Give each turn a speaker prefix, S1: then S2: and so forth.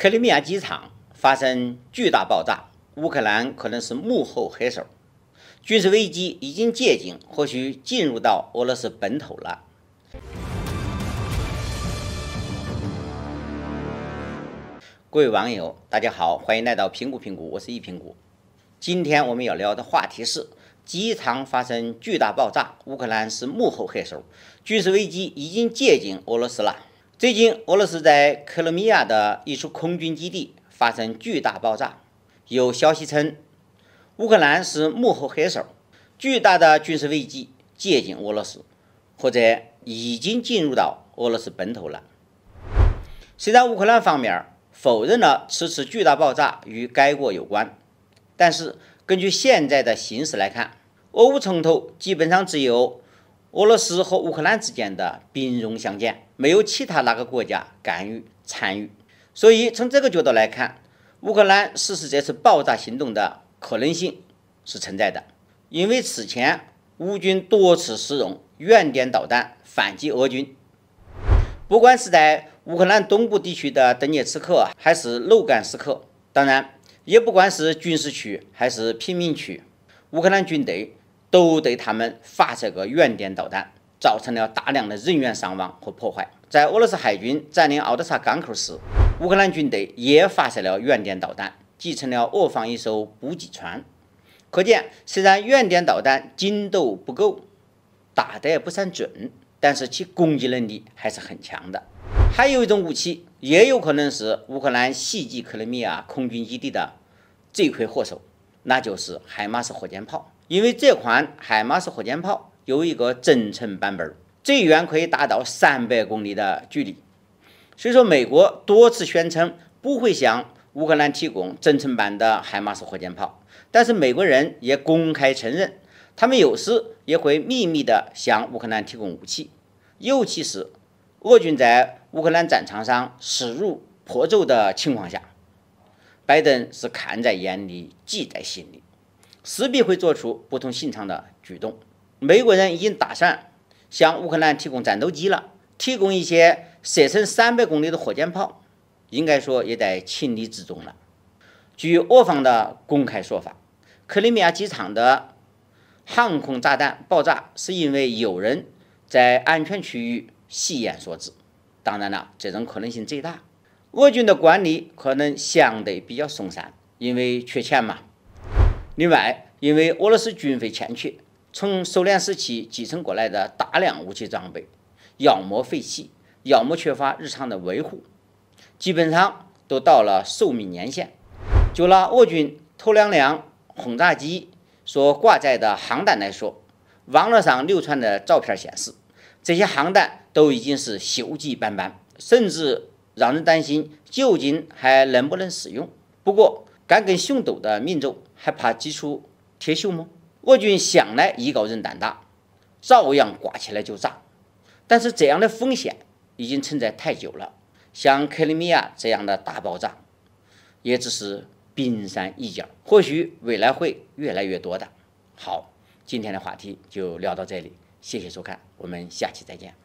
S1: 克里米亚机场发生巨大爆炸，乌克兰可能是幕后黑手，军事危机已经接近，或许进入到俄罗斯本土了。各位网友，大家好，欢迎来到评估，我是一评估。今天我们要聊的话题是：机场发生巨大爆炸，乌克兰是幕后黑手，军事危机已经接近俄罗斯了。最近，俄罗斯在克里米亚的一处空军基地发生巨大爆炸，有消息称，乌克兰是幕后黑手，巨大的军事危机接近俄罗斯，或者已经进入到俄罗斯本土了。虽然乌克兰方面否认了此次巨大爆炸与该国有关，但是根据现在的形势来看，俄乌冲突基本上只有俄罗斯和乌克兰之间的兵戎相见，没有其他哪个国家干预参与。所以从这个角度来看，乌克兰实施这次爆炸行动的可能性是存在的，因为此前乌军多次使用远点导弹反击俄军，不管是在乌克兰东部地区的顿涅茨克还是卢甘斯克，当然也不管是军事区还是平民区，乌克兰军队都对他们发射过远点导弹，造成了大量的人员伤亡和破坏。在俄罗斯海军占领奥德萨港口时，乌克兰军队也发射了远点导弹，击沉了俄方一艘补给船。可见，虽然远点导弹精度不够，打得也不算准，但是其攻击能力还是很强的。还有一种武器，也有可能是乌克兰袭击克里米亚空军基地的罪魁祸首，那就是海马斯火箭炮。因为这款海马斯火箭炮有一个增程版本，最远可以达到300公里的距离。所以说，美国多次宣称不会向乌克兰提供增程版的海马斯火箭炮，但是美国人也公开承认，他们有时也会秘密地向乌克兰提供武器，尤其是俄军在乌克兰战场上势如破竹的情况下，拜登是看在眼里，记在心里，势必会做出不同寻常的举动。美国人已经打算向乌克兰提供战斗机了，提供一些射程300公里的火箭炮，应该说也在情理之中了。据俄方的公开说法，克里米亚机场的航空炸弹爆炸是因为有人在安全区域吸烟所致。当然了，这种可能性最大。俄军的管理可能相对比较松散，因为缺钱嘛。另外，因为俄罗斯军费欠缺，从苏联时期继承过来的大量武器装备，要么废弃，要么缺乏日常的维护，基本上都到了寿命年限。就拿俄军头2辆轰炸机所挂载的航弹来说，网络上流传的照片显示，这些航弹都已经是锈迹斑斑，甚至让人担心究竟还能不能使用。不过，敢跟熊斗的民众还怕击出铁锈吗？俄军向来艺高人胆大，照样挂起来就炸。但是这样的风险已经存在太久了，像克里米亚这样的大爆炸，也只是冰山一角，或许未来会越来越多的。好，今天的话题就聊到这里，谢谢收看，我们下期再见。